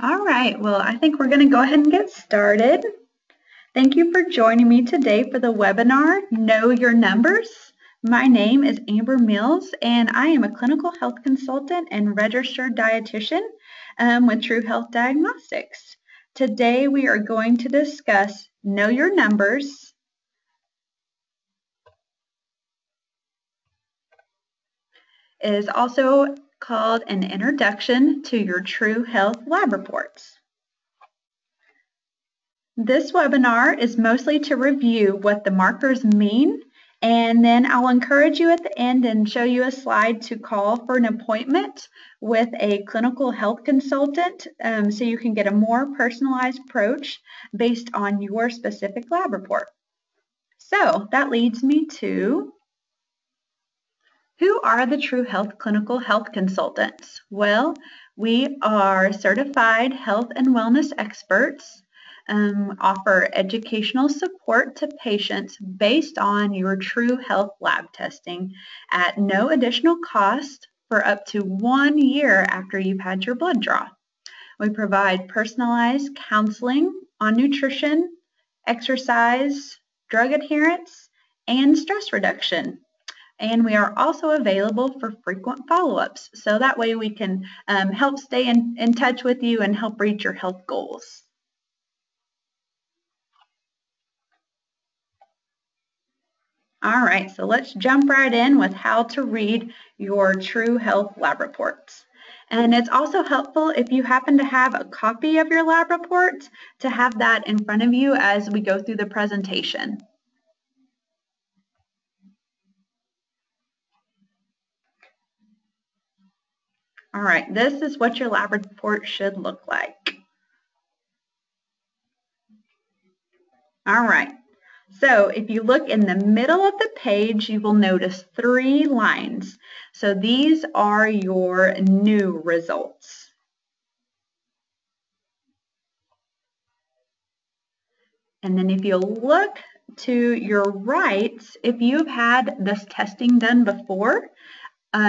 All right, well, I think we're going to go ahead and get started. Thank you for joining me today for the webinar, Know Your Numbers. My name is Amber Mills, and I am a clinical health consultant and registered dietitian with True Health Diagnostics. Today, we are going to discuss Know Your Numbers. It is also called an introduction to your True Health lab reports. This webinar is mostly to review what the markers mean, and then I'll encourage you at the end and show you a slide to call for an appointment with a clinical health consultant so you can get a more personalized approach based on your specific lab report. So that leads me to, who are the True Health Clinical Health Consultants? Well, we are certified health and wellness experts, offer educational support to patients based on your True Health lab testing at no additional cost for up to 1 year after you've had your blood draw. We provide personalized counseling on nutrition, exercise, drug adherence, and stress reduction. And we are also available for frequent follow-ups, so that way we can help stay in touch with you and help reach your health goals. All right, so let's jump right in with how to read your True Health lab reports. And it's also helpful if you happen to have a copy of your lab report to have that in front of you as we go through the presentation. All right, this is what your lab report should look like. All right, so if you look in the middle of the page, you will notice 3 lines. So these are your new results. And then if you look to your right, if you've had this testing done before,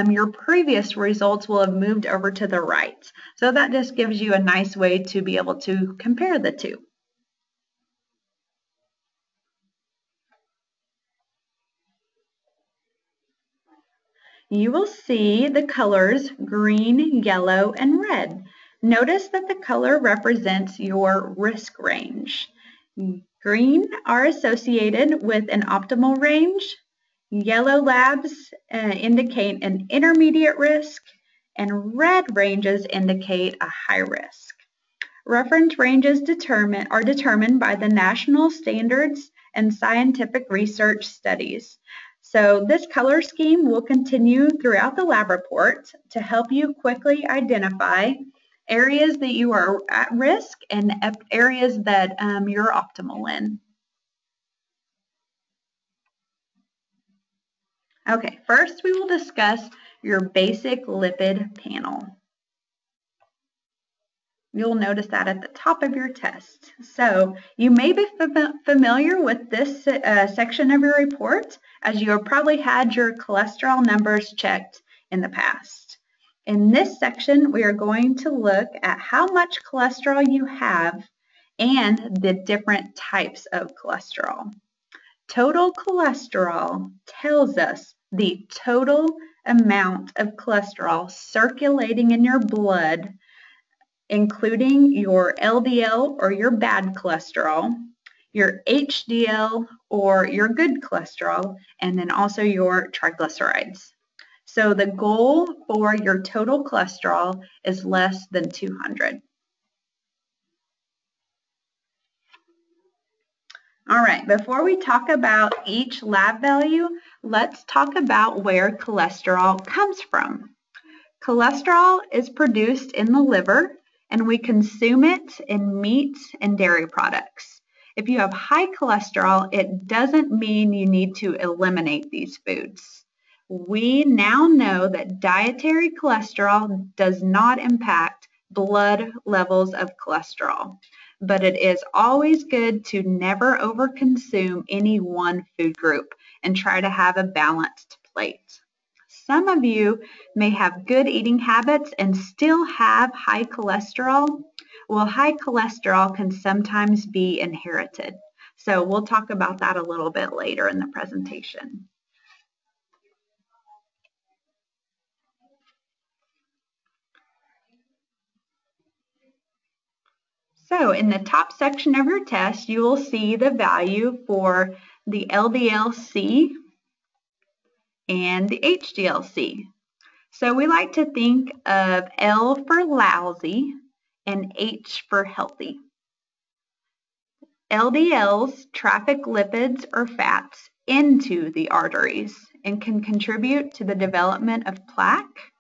your previous results will have moved over to the right. So that just gives you a nice way to be able to compare the two. You will see the colors green, yellow, and red. Notice that the color represents your risk range. Green are associated with an optimal range. Yellow labs indicate an intermediate risk, and red ranges indicate a high risk. Reference ranges are determined by the national standards and scientific research studies. So this color scheme will continue throughout the lab report to help you quickly identify areas that you are at risk and areas that you're optimal in. Okay, first we will discuss your basic lipid panel. You'll notice that at the top of your test. So you may be familiar with this section of your report, as you have probably had your cholesterol numbers checked in the past. In this section, we are going to look at how much cholesterol you have and the different types of cholesterol. Total cholesterol tells us the total amount of cholesterol circulating in your blood, including your LDL or your bad cholesterol, your HDL or your good cholesterol, and then also your triglycerides. So the goal for your total cholesterol is less than 200. All right, before we talk about each lab value, let's talk about where cholesterol comes from. Cholesterol is produced in the liver, and we consume it in meat and dairy products. If you have high cholesterol, it doesn't mean you need to eliminate these foods. We now know that dietary cholesterol does not impact blood levels of cholesterol, but it is always good to never overconsume any one food group and try to have a balanced plate. Some of you may have good eating habits and still have high cholesterol. Well, high cholesterol can sometimes be inherited. So we'll talk about that a little bit later in the presentation. So in the top section of your test, you will see the value for the LDL-C and the HDL-C. So we like to think of L for lousy and H for healthy. LDLs traffic lipids or fats into the arteries and can contribute to the development of plaque.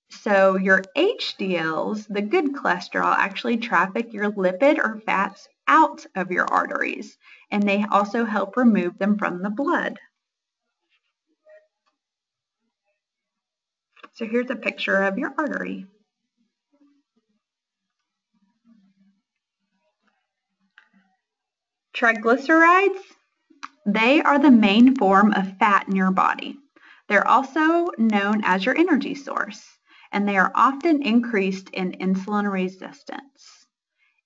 So your HDLs, the good cholesterol, actually traffic your lipid or fats out of your arteries, and they also help remove them from the blood. So here's a picture of your artery. Triglycerides, they are the main form of fat in your body. They're also known as your energy source, and they are often increased in insulin resistance.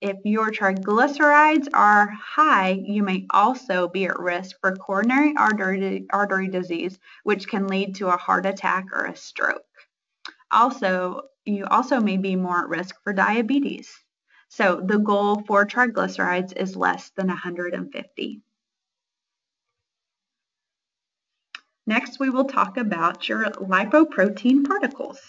If your triglycerides are high, you may also be at risk for coronary artery disease, which can lead to a heart attack or a stroke. You also may be more at risk for diabetes. So the goal for triglycerides is less than 150. Next, we will talk about your lipoprotein particles.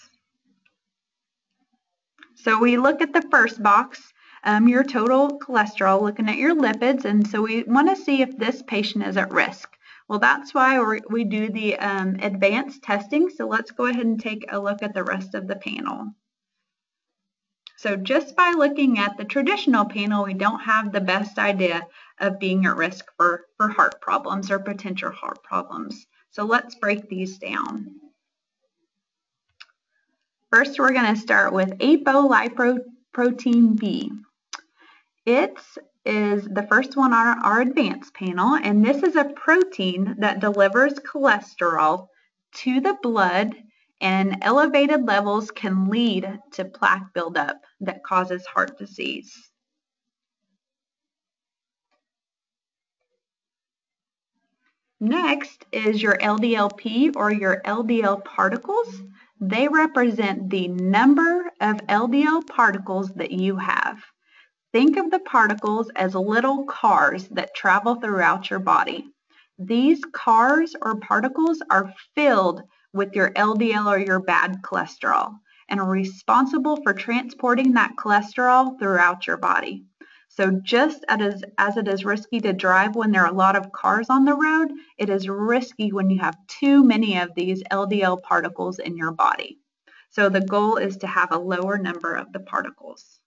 So we look at the first box, your total cholesterol, looking at your lipids, and so we want to see if this patient is at risk. Well, that's why we do the advanced testing, so let's go ahead and take a look at the rest of the panel. So just by looking at the traditional panel, we don't have the best idea of being at risk for heart problems or potential heart problems. So let's break these down. First, we're going to start with apolipoprotein B. It is the first one on our advanced panel, and this is a protein that delivers cholesterol to the blood, and elevated levels can lead to plaque buildup that causes heart disease. Next is your LDLP, or your LDL particles. They represent the number of LDL particles that you have. Think of the particles as little cars that travel throughout your body. These cars or particles are filled with your LDL or your bad cholesterol and are responsible for transporting that cholesterol throughout your body. So just as it is risky to drive when there are a lot of cars on the road, it is risky when you have too many of these LDL particles in your body. So the goal is to have a lower number of the particles.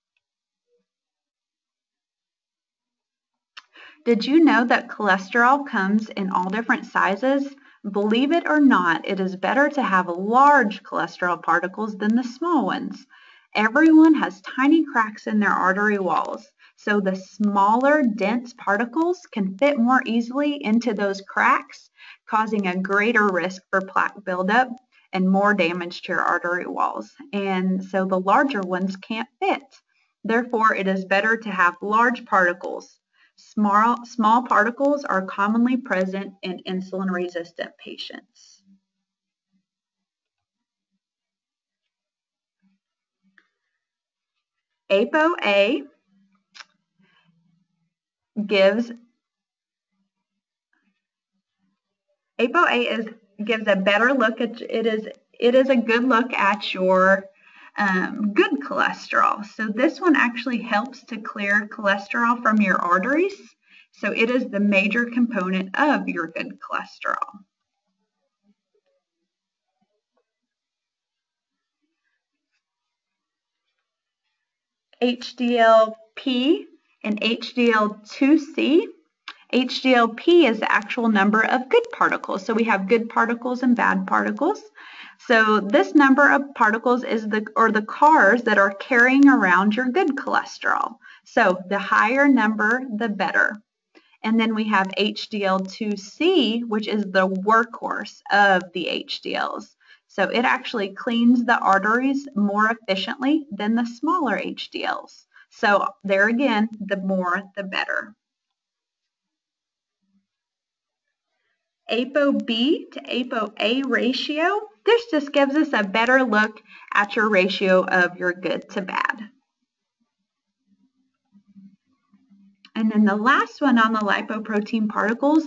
Did you know that cholesterol comes in all different sizes? Believe it or not, it is better to have large cholesterol particles than the small ones. Everyone has tiny cracks in their artery walls, so the smaller, dense particles can fit more easily into those cracks, causing a greater risk for plaque buildup and more damage to your artery walls. And so the larger ones can't fit. Therefore, it is better to have large particles. Small particles are commonly present in insulin-resistant patients. ApoA gives a better look at it is a good look at your good cholesterol. So this one actually helps to clear cholesterol from your arteries. So it is the major component of your good cholesterol. HDLP and HDL2C. HDLP is the actual number of good particles. So we have good particles and bad particles. So this number of particles is the cars that are carrying around your good cholesterol. So the higher number, the better. And then we have HDL2C, which is the workhorse of the HDLs. So it actually cleans the arteries more efficiently than the smaller HDLs. So there again, the more the better. ApoB to ApoA ratio. This just gives us a better look at your ratio of your good to bad. And then the last one on the lipoprotein particles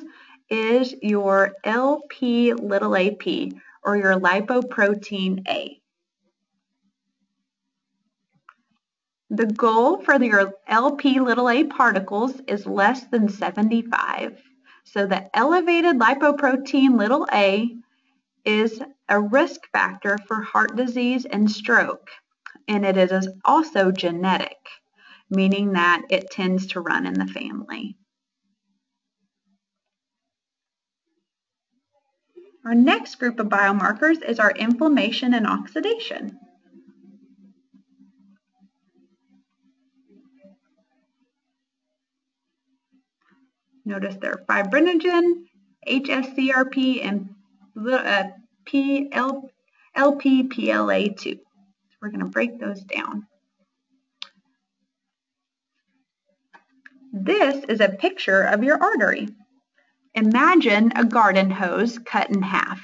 is your Lp(a), or your lipoprotein A. The goal for your Lp(a) particles is less than 75. So the elevated lipoprotein a is a risk factor for heart disease and stroke, and it is also genetic, meaning that it tends to run in the family. Our next group of biomarkers is our inflammation and oxidation. Notice they're fibrinogen, HSCRP, and LPPLA2. We're going to break those down. This is a picture of your artery. Imagine a garden hose cut in half.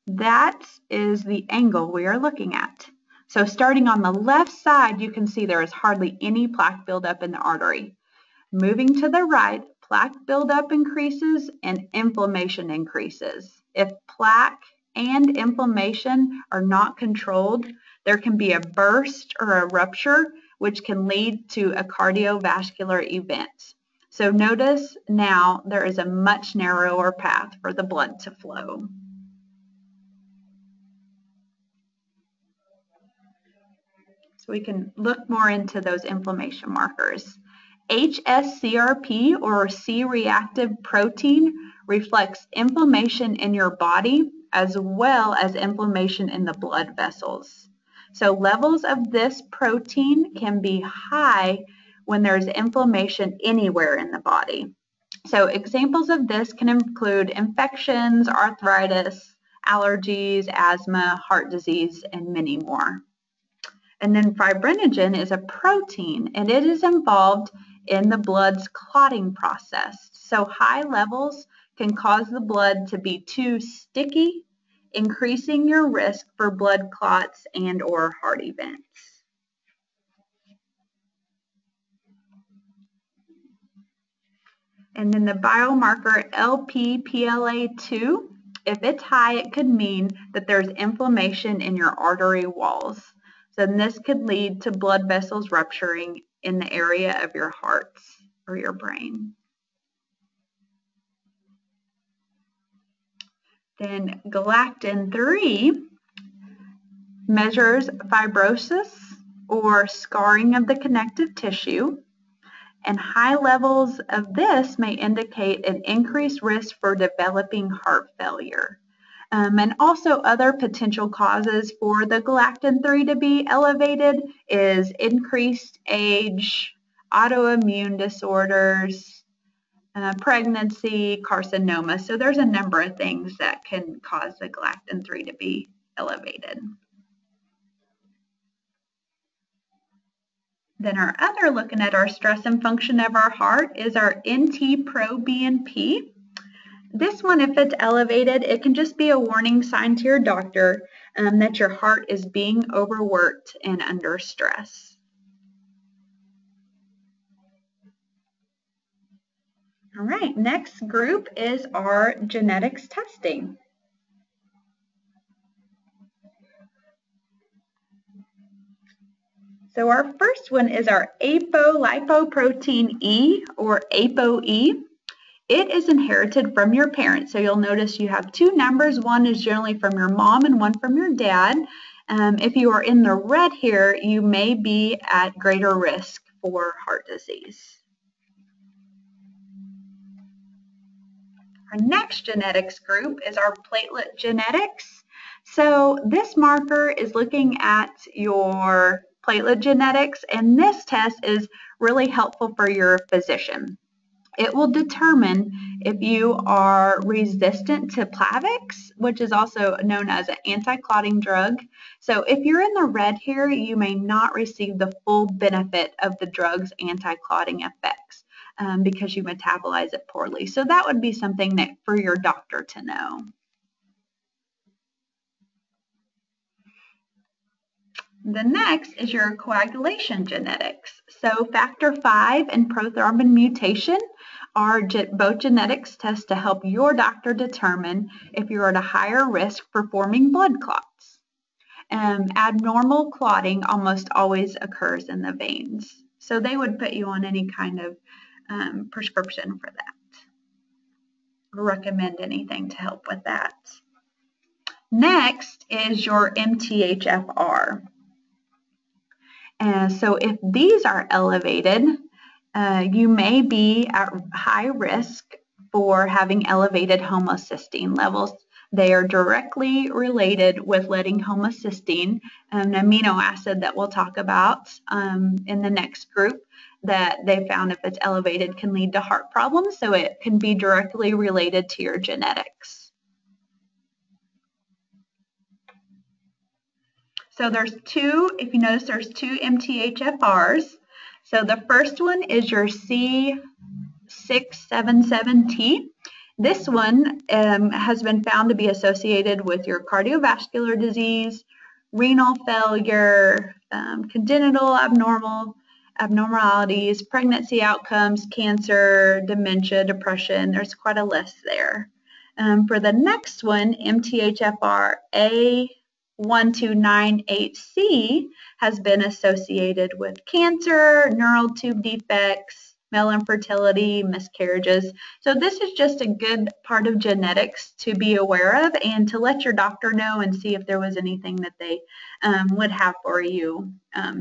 That is the angle we are looking at. So starting on the left side, you can see there is hardly any plaque buildup in the artery. Moving to the right, plaque buildup increases and inflammation increases. If plaque and inflammation are not controlled, there can be a burst or a rupture, which can lead to a cardiovascular event. So notice now there is a much narrower path for the blood to flow. So we can look more into those inflammation markers. HSCRP, or C-reactive protein, reflects inflammation in your body as well as inflammation in the blood vessels. So levels of this protein can be high when there's inflammation anywhere in the body. So examples of this can include infections, arthritis, allergies, asthma, heart disease, and many more. And then fibrinogen is a protein, and it is involved in the blood's clotting process. So high levels can cause the blood to be too sticky, increasing your risk for blood clots and or heart events. And then the biomarker LPPLA2, if it's high, it could mean that there's inflammation in your artery walls. So this could lead to blood vessels rupturing in the area of your hearts or your brain. Then galactin-3 measures fibrosis or scarring of the connective tissue, and high levels of this may indicate an increased risk for developing heart failure. And also other potential causes for the galactin-3 to be elevated is increased age, autoimmune disorders, pregnancy, carcinoma. So there's a number of things that can cause the galactin-3 to be elevated. Then our other looking at our stress and function of our heart is our NT-proBNP. This one, if it's elevated, it can just be a warning sign to your doctor that your heart is being overworked and under stress. All right, next group is our genetics testing. So our first one is our apolipoprotein E, or ApoE. It is inherited from your parents. So you'll notice you have two numbers. One is generally from your mom and one from your dad. If you are in the red here, you may be at greater risk for heart disease. Our next genetics group is our platelet genetics. So this marker is looking at your platelet genetics, and this test is really helpful for your physician. It will determine if you are resistant to Plavix, which is also known as an anti-clotting drug. So if you're in the red here, you may not receive the full benefit of the drug's anti-clotting effects because you metabolize it poorly. So that would be something that for your doctor to know. The next is your coagulation genetics. So factor V and prothrombin mutation are both genetics tests to help your doctor determine if you're at a higher risk for forming blood clots. Abnormal clotting almost always occurs in the veins. So they would put you on any kind of prescription for that. Recommend anything to help with that. Next is your MTHFR. So if these are elevated, you may be at high risk for having elevated homocysteine levels. They are directly related with letting homocysteine, an amino acid that we'll talk about in the next group, that they found if it's elevated can lead to heart problems. So it can be directly related to your genetics. So there's two, if you notice, there's two MTHFRs. So the first one is your C677T. This one has been found to be associated with your cardiovascular disease, renal failure, congenital abnormalities, pregnancy outcomes, cancer, dementia, depression. There's quite a list there. For the next one, MTHFR A1298C has been associated with cancer, neural tube defects, male infertility, miscarriages. So this is just a good part of genetics to be aware of and to let your doctor know and see if there was anything that they would have for you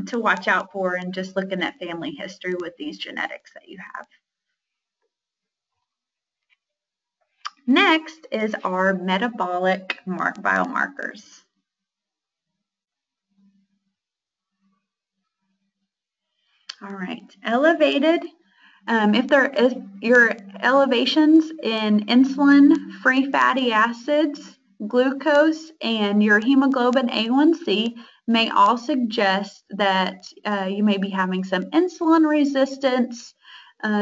to watch out for, and just looking at family history with these genetics that you have. Next is our metabolic biomarkers. All right, elevated, if there is your elevations in insulin, free fatty acids, glucose, and your hemoglobin A1C may all suggest that you may be having some insulin resistance,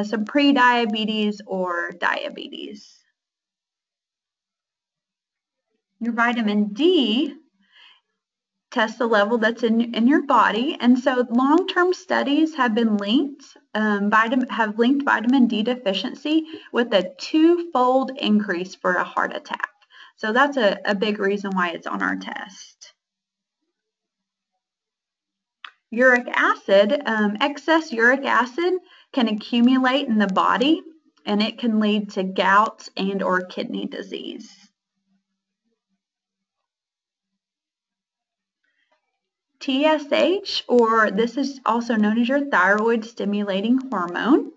some pre-diabetes or diabetes. Your vitamin D test the level that's in your body, and so long-term studies have been linked vitamin D deficiency with a 2-fold increase for a heart attack. So that's a big reason why it's on our test. Uric acid, excess uric acid can accumulate in the body, and it can lead to gout and or kidney disease. TSH, or this is also known as your thyroid stimulating hormone.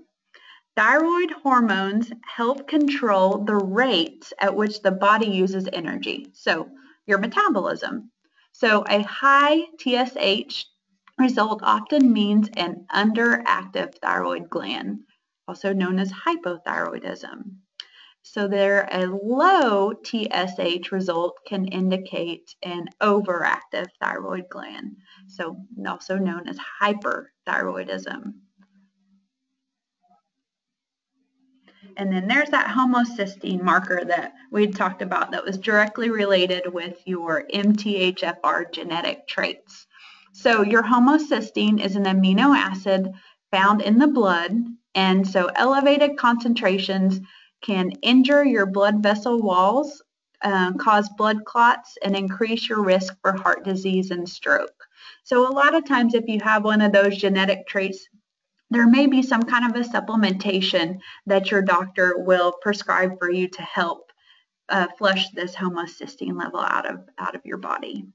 Thyroid hormones help control the rate at which the body uses energy, so your metabolism. So a high TSH result often means an underactive thyroid gland, also known as hypothyroidism. So a low TSH result can indicate an overactive thyroid gland, so also known as hyperthyroidism. And then there's that homocysteine marker that we had talked about that was directly related with your MTHFR genetic traits. So your homocysteine is an amino acid found in the blood, and so elevated concentrations can injure your blood vessel walls, cause blood clots, and increase your risk for heart disease and stroke. So a lot of times if you have one of those genetic traits, there may be some kind of a supplementation that your doctor will prescribe for you to help flush this homocysteine level out of your body.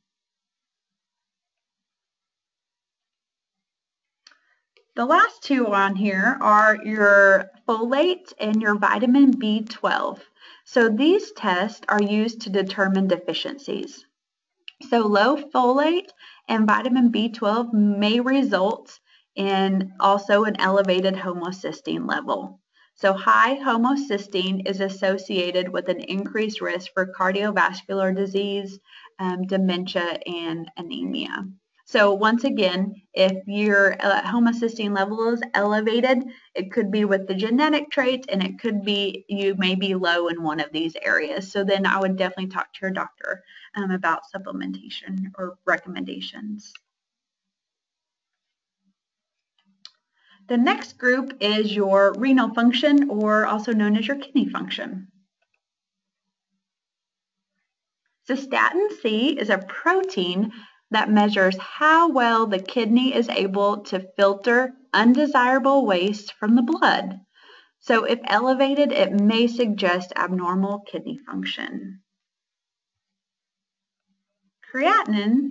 The last two on here are your folate and your vitamin B12. So these tests are used to determine deficiencies. So low folate and vitamin B12 may result in also an elevated homocysteine level. So high homocysteine is associated with an increased risk for cardiovascular disease, dementia, and anemia. So once again, if your homocysteine level is elevated, it could be with the genetic traits, and it could be you may be low in one of these areas. So then I would definitely talk to your doctor about supplementation or recommendations. The next group is your renal function, or also known as your kidney function. Cystatin C is a protein that measures how well the kidney is able to filter undesirable waste from the blood. So if elevated, it may suggest abnormal kidney function. Creatinine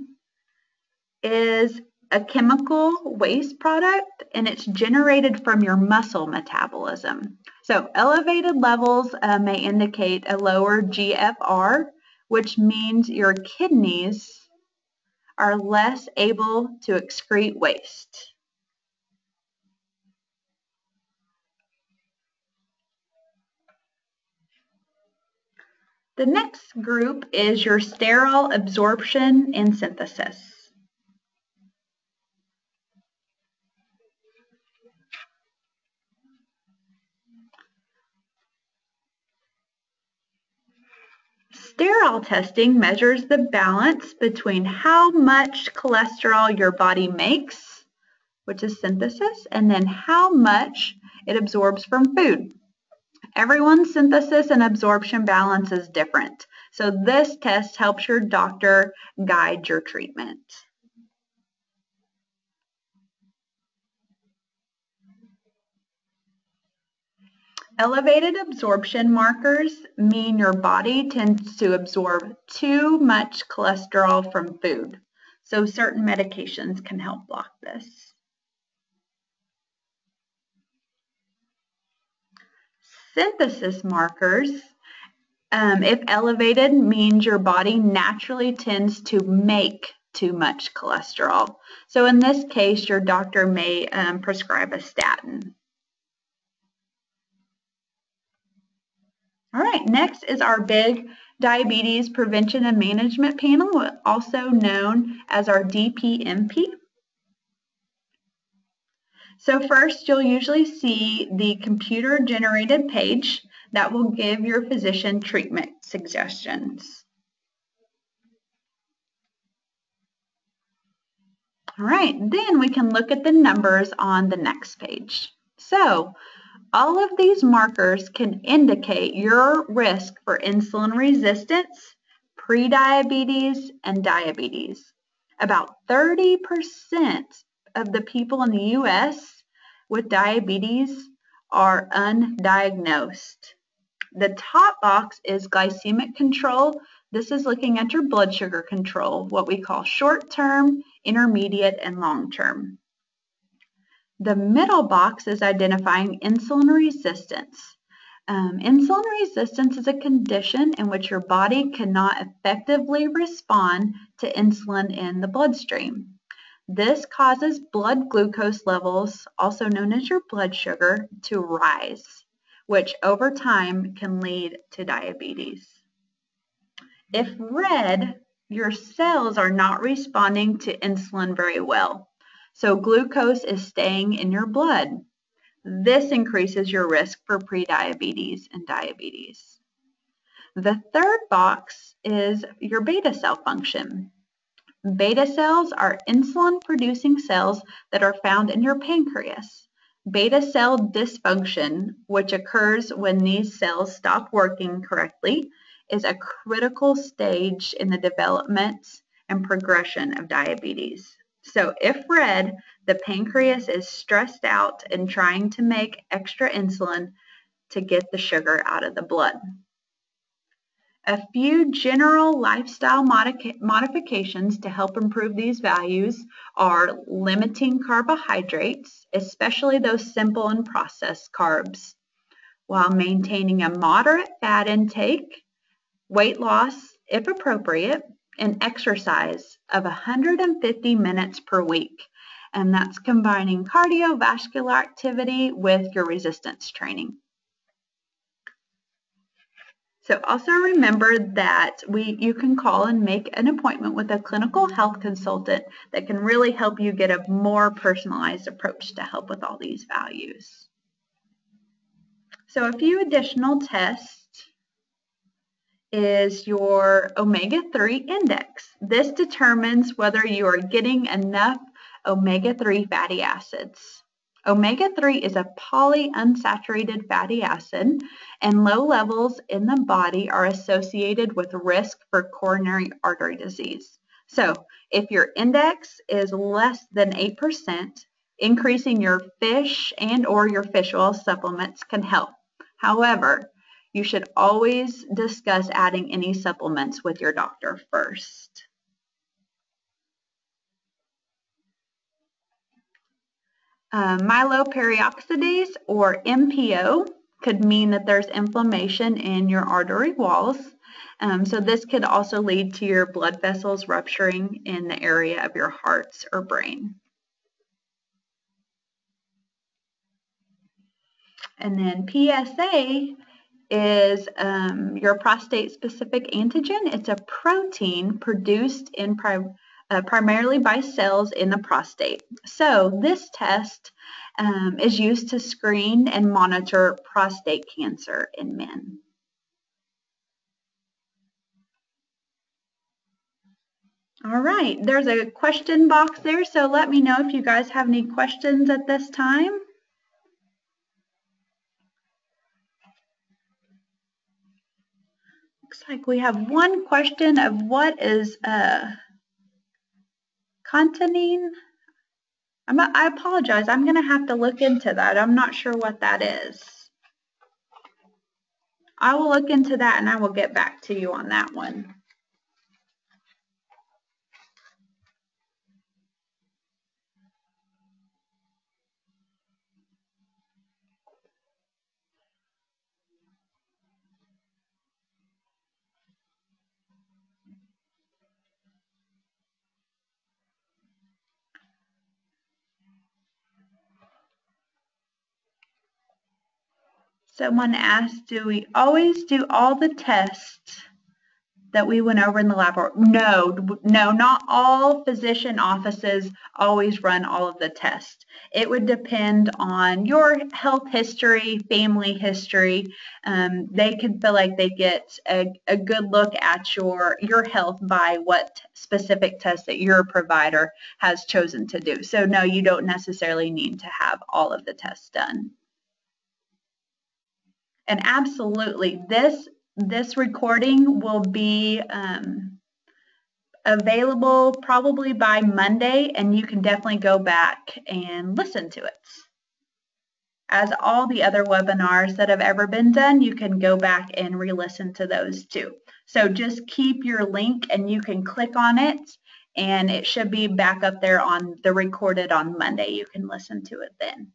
is a chemical waste product, and it's generated from your muscle metabolism. So elevated levels may indicate a lower GFR, which means your kidneys are less able to excrete waste. The next group is your sterol absorption and synthesis. Sterol testing measures the balance between how much cholesterol your body makes, which is synthesis, and then how much it absorbs from food. Everyone's synthesis and absorption balance is different, so this test helps your doctor guide your treatment. Elevated absorption markers mean your body tends to absorb too much cholesterol from food, so certain medications can help block this. Synthesis markers, if elevated, means your body naturally tends to make too much cholesterol. So in this case, your doctor may prescribe a statin. All right, next is our big diabetes prevention and management panel, also known as our DPMP. So first, you'll usually see the computer-generated page that will give your physician treatment suggestions. All right, then we can look at the numbers on the next page. So all of these markers can indicate your risk for insulin resistance, prediabetes, and diabetes. About 30% of the people in the U.S. with diabetes are undiagnosed. The top box is glycemic control. This is looking at your blood sugar control, what we call short-term, intermediate, and long-term. The middle box is identifying insulin resistance. Insulin resistance is a condition in which your body cannot effectively respond to insulin in the bloodstream. This causes blood glucose levels, also known as your blood sugar, to rise, which over time can lead to diabetes. If red, your cells are not responding to insulin very well, so glucose is staying in your blood. This increases your risk for prediabetes and diabetes. The third box is your beta cell function. Beta cells are insulin-producing cells that are found in your pancreas. Beta cell dysfunction, which occurs when these cells stop working correctly, is a critical stage in the development and progression of diabetes. So if red, the pancreas is stressed out and trying to make extra insulin to get the sugar out of the blood. A few general lifestyle modifications to help improve these values are limiting carbohydrates, especially those simple and processed carbs, while maintaining a moderate fat intake, weight loss if appropriate, and exercise of 150 minutes per week. And that's combining cardiovascular activity with your resistance training. So also remember that you can call and make an appointment with a clinical health consultant that can really help you get a more personalized approach to help with all these values. So a few additional tests is your omega-3 index. This determines whether you are getting enough omega-3 fatty acids. Omega-3 is a polyunsaturated fatty acid, and low levels in the body are associated with risk for coronary artery disease. So if your index is less than 8%, increasing your fish and or your fish oil supplements can help. However, you should always discuss adding any supplements with your doctor first. Myeloperoxidase, or MPO, could mean that there's inflammation in your artery walls. So this could also lead to your blood vessels rupturing in the area of your heart or brain. And then PSA is your prostate-specific antigen. It's a protein produced in primarily by cells in the prostate. So this test is used to screen and monitor prostate cancer in men. All right, there's a question box there, so let me know if you guys have any questions at this time. Looks like we have one question of what is continine. I apologize. I'm going to have to look into that. I'm not sure what that is. I will look into that and I will get back to you on that one. Someone asked, do we always do all the tests that we went over in the laboratory? No, not all physician offices always run all of the tests. It would depend on your health history, family history. They could feel like they get a good look at your health by what specific test that your provider has chosen to do. So no, you don't necessarily need to have all of the tests done. And absolutely, this recording will be available probably by Monday, and you can definitely go back and listen to it. As all the other webinars that have ever been done, you can go back and re-listen to those too. So just keep your link and you can click on it, and it should be back up there on the recorded on Monday. You can listen to it then.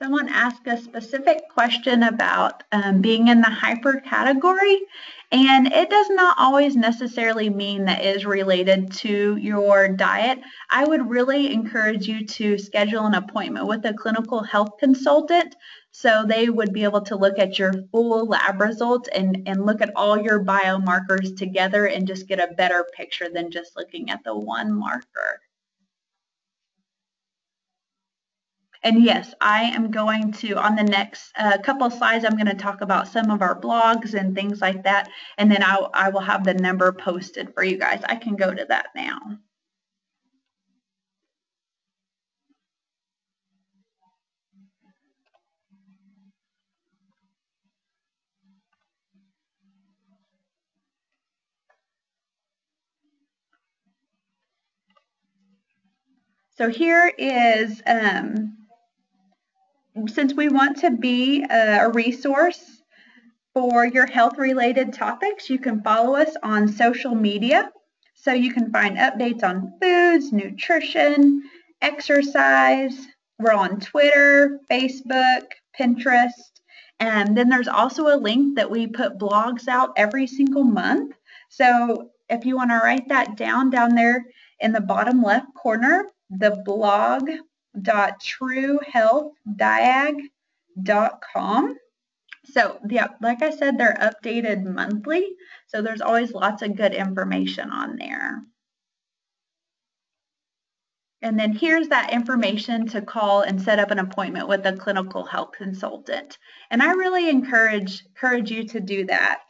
Someone asked a specific question about being in the hyper category, and it does not always necessarily mean that is related to your diet. I would really encourage you to schedule an appointment with a clinical health consultant so they would be able to look at your full lab results and look at all your biomarkers together and just get a better picture than just looking at the one marker. And yes, I am going to, on the next couple of slides, I'm going to talk about some of our blogs and things like that. And then I will have the number posted for you guys. I can go to that now. So here is, since we want to be a resource for your health-related topics, you can follow us on social media. So you can find updates on foods, nutrition, exercise. We're on Twitter, Facebook, Pinterest. And then there's also a link that we put blogs out every single month. So if you want to write that down there in the bottom left corner, the blog.truehealthdiag.com. So yeah, like I said, they're updated monthly. So there's always lots of good information on there. And then here's that information to call and set up an appointment with a clinical health consultant. And I really encourage you to do that.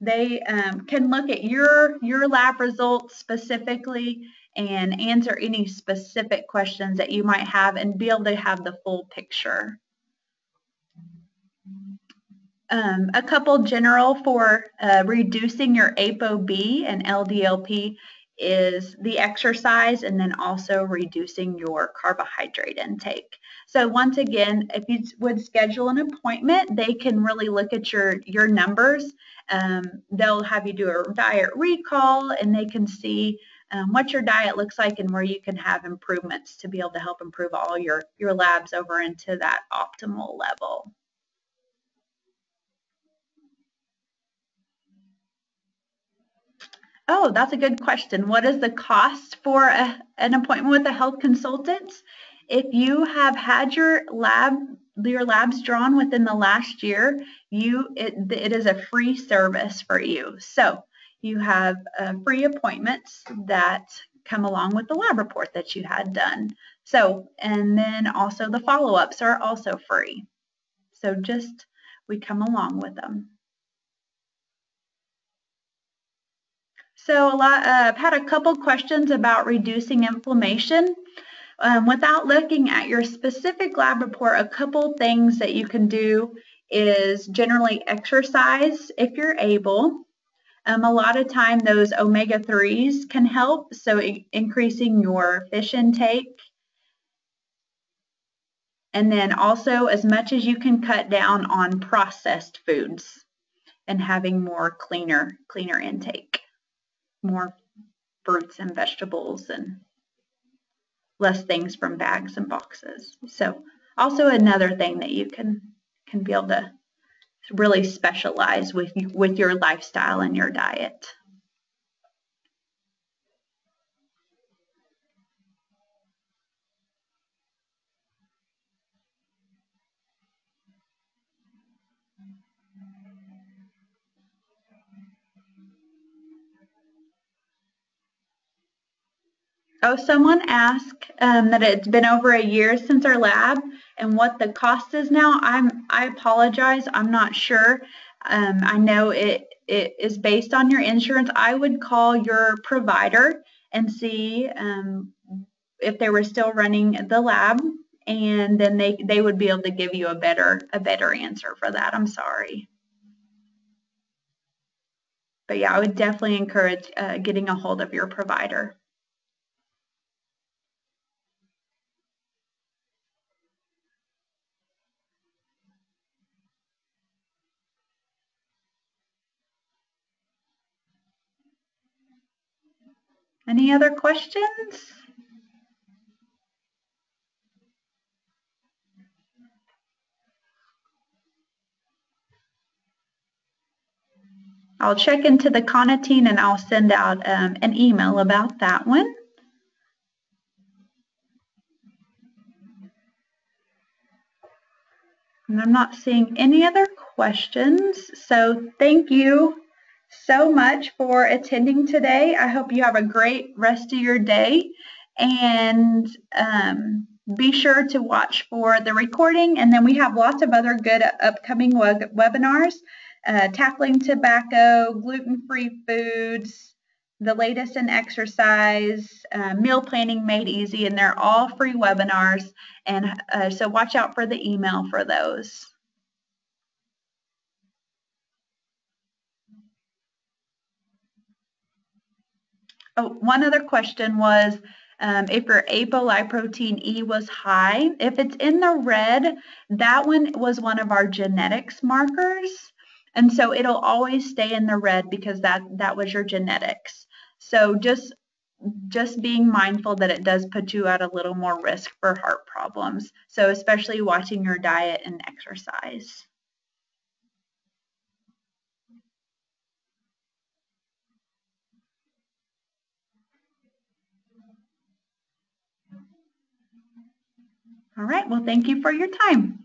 They can look at your lab results specifically and answer any specific questions that you might have and be able to have the full picture. A couple general for reducing your ApoB and LDLP is the exercise and then also reducing your carbohydrate intake. So once again, if you would schedule an appointment, they can really look at your numbers. They'll have you do a diet recall and they can see what your diet looks like and where you can have improvements to be able to help improve all your labs over into that optimal level. Oh, that's a good question. What is the cost for an appointment with a health consultant? If you have had your labs drawn within the last year, it is a free service for you. So you have free appointments that come along with the lab report that you had done. So, and then also the follow-ups are also free. So just, we come along with them. So I've had a couple questions about reducing inflammation. Without looking at your specific lab report, a couple things that you can do is generally exercise if you're able. A lot of time those omega-3s can help, so increasing your fish intake. And then also as much as you can cut down on processed foods and having more cleaner intake. More fruits and vegetables and less things from bags and boxes. So also another thing that you can be able to really specialize with your lifestyle and your diet. Oh, someone asked that it's been over a year since our lab and what the cost is now. I apologize. I'm not sure. I know it is based on your insurance. I would call your provider and see if they were still running the lab, and then they would be able to give you a better answer for that. I'm sorry. But yeah, I would definitely encourage getting a hold of your provider. Any other questions? I'll check into the carnitine and I'll send out an email about that one. And I'm not seeing any other questions. So thank you so much for attending today. I hope you have a great rest of your day. And be sure to watch for the recording. And then we have lots of other good upcoming webinars. Tackling tobacco, gluten-free foods, the latest in exercise, meal planning made easy, and they're all free webinars. And so watch out for the email for those. Oh, one other question was if your apolipoprotein E was high. If it's in the red, that one was one of our genetics markers. And so it'll always stay in the red because that was your genetics. So just just being mindful that it does put you at a little more risk for heart problems. So especially watching your diet and exercise. All right, well, thank you for your time.